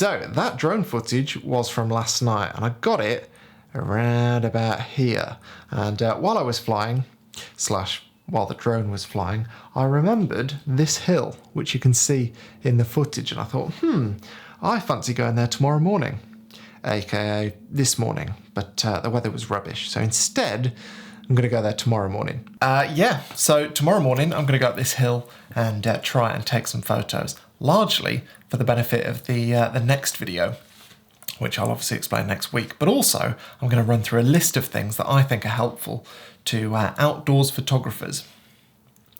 So that drone footage was from last night, and I got it around about here. And while I was flying, while the drone was flying, I remembered this hill, which you can see in the footage, and I thought, I fancy going there tomorrow morning, aka this morning, but the weather was rubbish. So instead, I'm going to go there tomorrow morning. So tomorrow morning I'm going to go up this hill and try and take some photos, largely for the benefit of the next video, which I'll obviously explain next week. But also I'm going to run through a list of things that I think are helpful to outdoors photographers.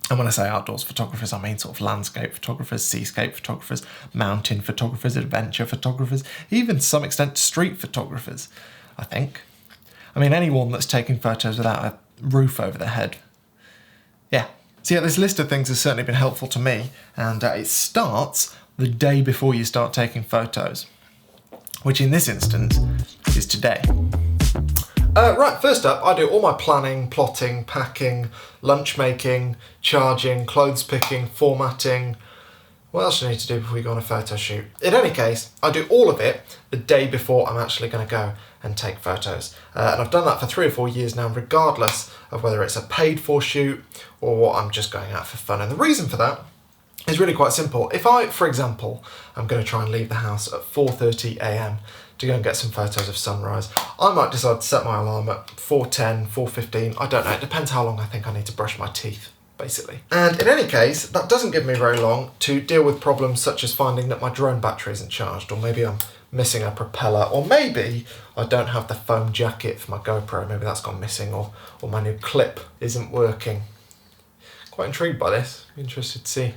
And when I say outdoors photographers, I mean sort of landscape photographers, seascape photographers, mountain photographers, adventure photographers, even to some extent street photographers, I think. I mean, anyone that's taking photos without a roof over their head. Yeah. So yeah, this list of things has certainly been helpful to me, and it starts the day before you start taking photos, which in this instance is today. Right, first up, I do all my planning, plotting, packing, lunch making, charging, clothes picking, formatting. What else do I need to do before we go on a photo shoot? In any case, I do all of it the day before I'm actually going to go and take photos. And I've done that for 3 or 4 years now, regardless of whether it's a paid for shoot or I'm just going out for fun. And the reason for that is really quite simple. If I, for example, I'm going to try and leave the house at 4:30 a.m. to go and get some photos of sunrise, I might decide to set my alarm at 4:10, 4:15, I don't know, it depends how long I think I need to brush my teeth, basically. And in any case, that doesn't give me very long to deal with problems such as finding that my drone battery isn't charged, or maybe I'm missing a propeller, or maybe I don't have the foam jacket for my GoPro, maybe that's gone missing, or my new clip isn't working. Quite intrigued by this, interested to see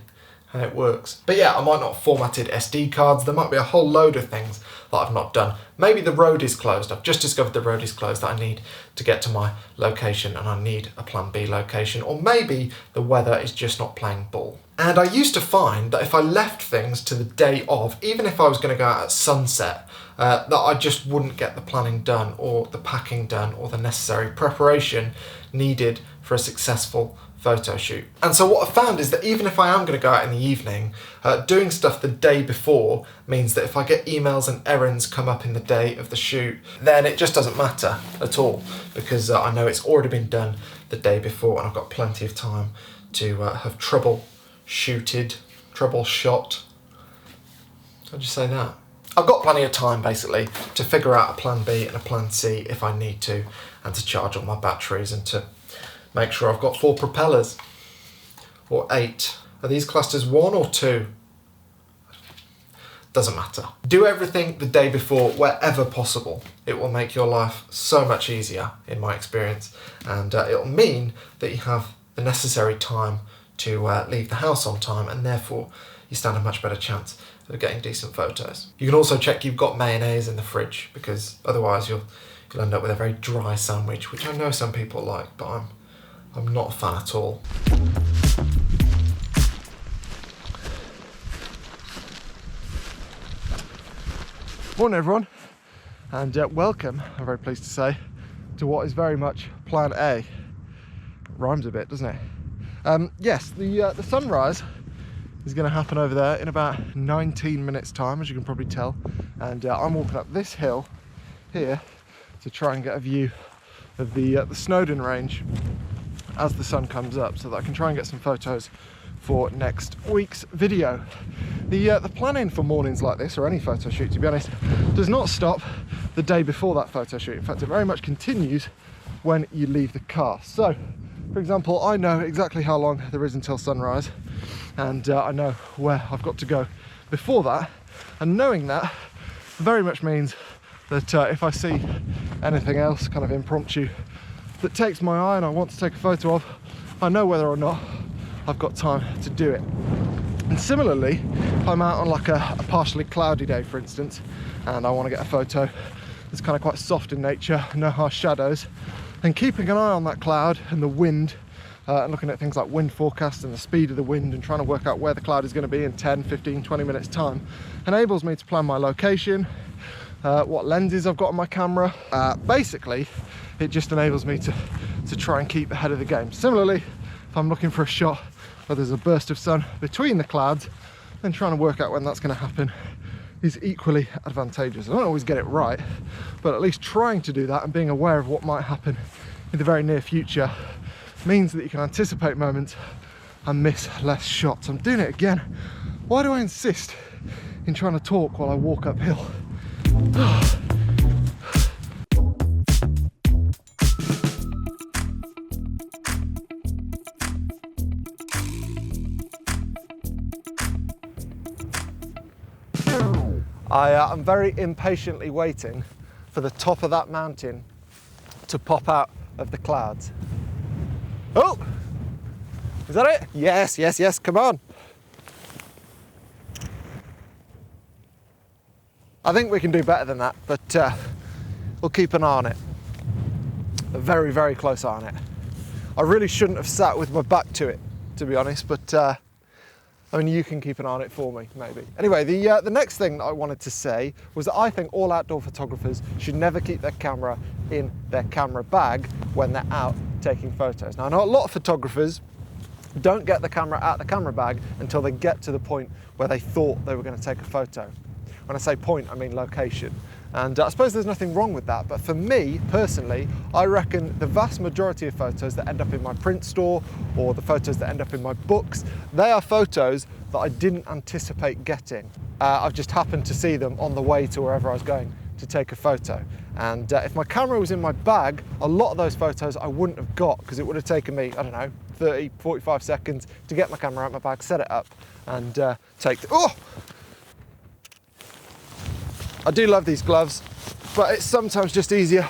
how it works. But yeah, I might not have formatted SD cards, there might be a whole load of things that I've not done. Maybe the road is closed, I've just discovered the road is closed that I need to get to my location and I need a plan B location, or maybe the weather is just not playing ball. And I used to find that if I left things to the day of, even if I was going to go out at sunset, that I just wouldn't get the planning done or the packing done or the necessary preparation needed for a successful photo shoot. And so what I found is that even if I am going to go out in the evening, doing stuff the day before means that if I get emails and errands come up in the day of the shoot, then it just doesn't matter at all, because I know it's already been done the day before and I've got plenty of time to have troubleshot. How'd you say that? I've got plenty of time basically to figure out a plan B and a plan C if I need to, and to charge all my batteries and to make sure I've got 4 propellers, or 8. Are these classed as 1 or 2? Doesn't matter. Do everything the day before wherever possible. It will make your life so much easier, in my experience, and it'll mean that you have the necessary time to leave the house on time, and therefore you stand a much better chance of getting decent photos. You can also check you've got mayonnaise in the fridge, because otherwise you'll end up with a very dry sandwich, which I know some people like, but I'm not a fan at all. Morning everyone, and welcome, I'm very pleased to say, to what is very much plan A. Rhymes a bit, doesn't it? Yes, the sunrise is going to happen over there in about 19 minutes time, as you can probably tell, and I'm walking up this hill here to try and get a view of the Snowdon Range as the sun comes up, so that I can try and get some photos for next week's video. The planning for mornings like this, or any photo shoot to be honest, does not stop the day before that photo shoot. In fact, it very much continues when you leave the car. So, for example, I know exactly how long there is until sunrise, and I know where I've got to go before that, and knowing that very much means that if I see anything else kind of impromptu that takes my eye and I want to take a photo of, I know whether or not I've got time to do it. And similarly, if I'm out on like a partially cloudy day, for instance, and I want to get a photo that's kind of quite soft in nature, no harsh shadows, then keeping an eye on that cloud and the wind, and looking at things like wind forecasts and the speed of the wind and trying to work out where the cloud is going to be in 10, 15, 20 minutes time, enables me to plan my location, what lenses I've got on my camera. Basically, it just enables me to try and keep ahead of the game. Similarly, if I'm looking for a shot where there's a burst of sun between the clouds, then trying to work out when that's going to happen is equally advantageous. I don't always get it right, but at least trying to do that and being aware of what might happen in the very near future means that you can anticipate moments and miss less shots. I'm doing it again. Why do I insist in trying to talk while I walk uphill? I'm very impatiently waiting for the top of that mountain to pop out of the clouds. Oh! Is that it? Yes, yes, yes, come on. I think we can do better than that, but we'll keep an eye on it. A very, very close eye on it. I really shouldn't have sat with my back to it, to be honest, but I mean, you can keep an eye on it for me, maybe. Anyway, the next thing that I wanted to say was that I think all outdoor photographers should never keep their camera in their camera bag when they're out taking photos. Now, I know a lot of photographers don't get the camera out of the camera bag until they get to the point where they thought they were going to take a photo. When I say point, I mean location. And I suppose there's nothing wrong with that, but for me, personally, I reckon the vast majority of photos that end up in my print store or the photos that end up in my books, they are photos that I didn't anticipate getting. I've just happened to see them on the way to wherever I was going to take a photo. And if my camera was in my bag, a lot of those photos I wouldn't have got because it would have taken me, I don't know, 30, 45 seconds to get my camera out of my bag, set it up and take the, oh! I do love these gloves, but it's sometimes just easier.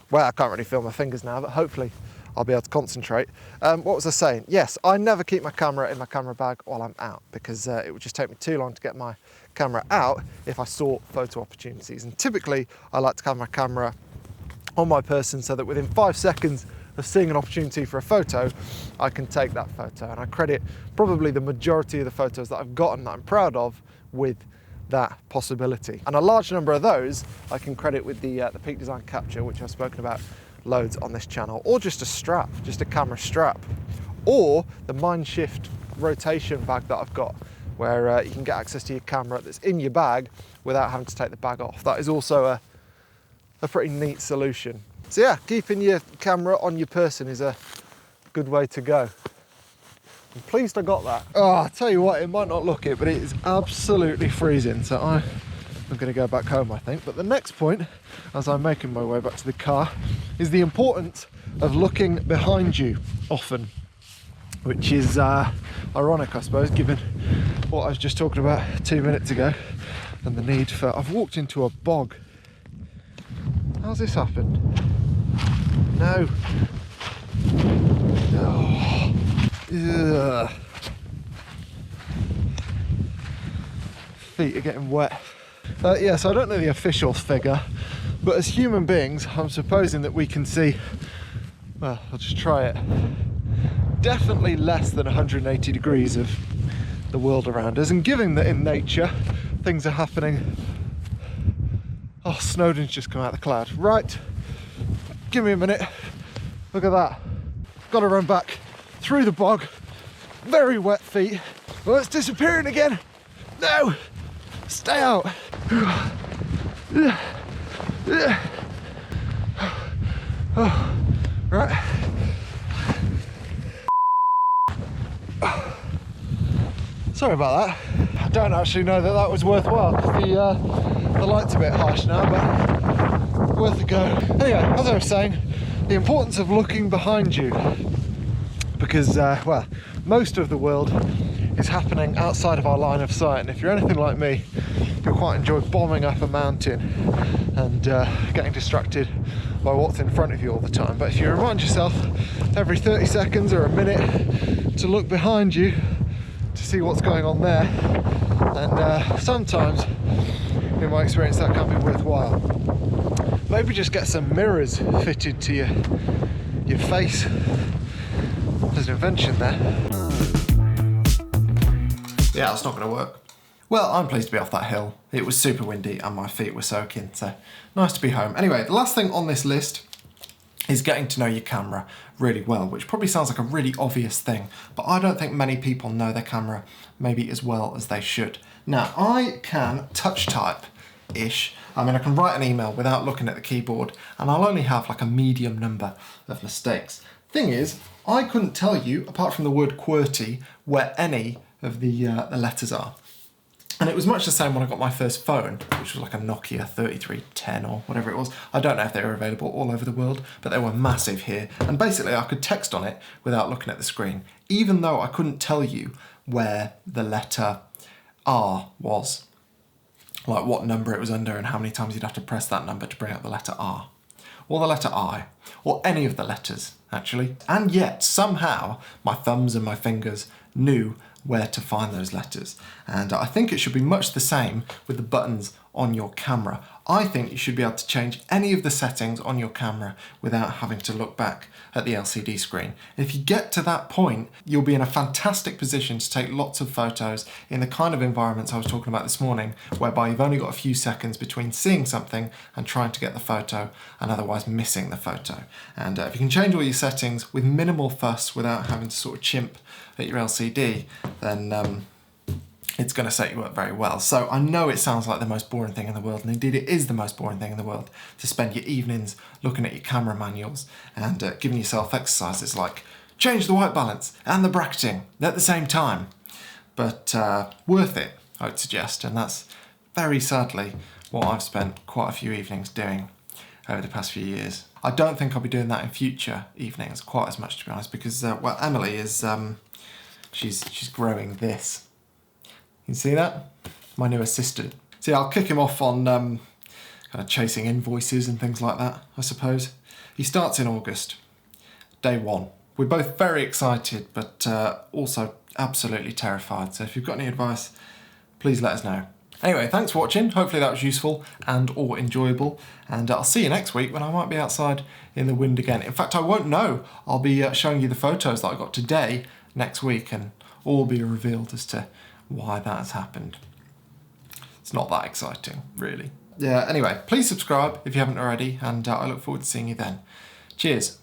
Well, I can't really feel my fingers now, but hopefully I'll be able to concentrate. What was I saying? Yes, I never keep my camera in my camera bag while I'm out because it would just take me too long to get my camera out if I saw photo opportunities. And typically I like to have my camera on my person so that within 5 seconds of seeing an opportunity for a photo, I can take that photo. And I credit probably the majority of the photos that I've gotten that I'm proud of with that possibility. And a large number of those I can credit with the Peak Design Capture, which I've spoken about loads on this channel, or just a strap, just a camera strap, or the Mindshift rotation bag that I've got, where you can get access to your camera that's in your bag without having to take the bag off. That is also a pretty neat solution. So yeah, keeping your camera on your person is a good way to go. I'm pleased I got that. Oh, I'll tell you what, it might not look it, but it is absolutely freezing. So I'm going to go back home, I think. But the next point, as I'm making my way back to the car, is the importance of looking behind you often, which is ironic, I suppose, given what I was just talking about 2 minutes ago and the need for... I've walked into a bog. How's this happened? No. Oh. Ugh. Feet are getting wet. Yes, I don't know the official figure, but as human beings, I'm supposing that we can see, well, I'll just try it, definitely less than 180 degrees of the world around us. And given that in nature, things are happening. Oh, Snowdon's just come out of the cloud. Right, give me a minute. Look at that. Got to run back through the bog, very wet feet. Well, it's disappearing again. No, stay out. Oh, right. Sorry about that. I don't actually know that that was worthwhile. The light's a bit harsh now, but worth a go. Anyway, as I was saying, the importance of looking behind you. Because, well, most of the world is happening outside of our line of sight, and if you're anything like me, you'll quite enjoy bombing up a mountain and getting distracted by what's in front of you all the time. But if you remind yourself every 30 seconds or a minute to look behind you to see what's going on there, and sometimes, in my experience, that can be worthwhile. Maybe just get some mirrors fitted to your face. There's an invention there. Yeah, that's not going to work. Well, I'm pleased to be off that hill. It was super windy and my feet were soaking, so nice to be home. Anyway, the last thing on this list is getting to know your camera really well, which probably sounds like a really obvious thing, but I don't think many people know their camera maybe as well as they should. Now, I can touch type-ish. I mean, I can write an email without looking at the keyboard, and I'll only have like a medium number of mistakes. Thing is, I couldn't tell you, apart from the word QWERTY, where any of the letters are. And it was much the same when I got my first phone, which was like a Nokia 3310 or whatever it was. I don't know if they were available all over the world, but they were massive here. And basically I could text on it without looking at the screen, even though I couldn't tell you where the letter R was. Like what number it was under and how many times you'd have to press that number to bring up the letter R. Or the letter I. Or any of the letters, actually. And yet, somehow, my thumbs and my fingers knew where to find those letters. And I think it should be much the same with the buttons on your camera. I think you should be able to change any of the settings on your camera without having to look back at the LCD screen. If you get to that point, you'll be in a fantastic position to take lots of photos in the kind of environments I was talking about this morning, whereby you've only got a few seconds between seeing something and trying to get the photo and otherwise missing the photo. And if you can change all your settings with minimal fuss without having to sort of chimp at your LCD, then it's going to set you up very well. So I know it sounds like the most boring thing in the world, and indeed it is the most boring thing in the world, to spend your evenings looking at your camera manuals and giving yourself exercises like change the white balance and the bracketing at the same time. But worth it, I would suggest, and that's very sadly what I've spent quite a few evenings doing over the past few years. I don't think I'll be doing that in future evenings quite as much, to be honest, because well, Emily is she's growing this. You see that? My new assistant. See, I'll kick him off on kind of chasing invoices and things like that, I suppose. He starts in August, day one. We're both very excited, but also absolutely terrified. So if you've got any advice, please let us know. Anyway, thanks for watching. Hopefully that was useful and or enjoyable. And I'll see you next week when I might be outside in the wind again. In fact, I won't know. I'll be showing you the photos that I got today next week, and all will be revealed as to why that has happened. It's not that exciting, really. Yeah, anyway, please subscribe if you haven't already, and I look forward to seeing you then. Cheers.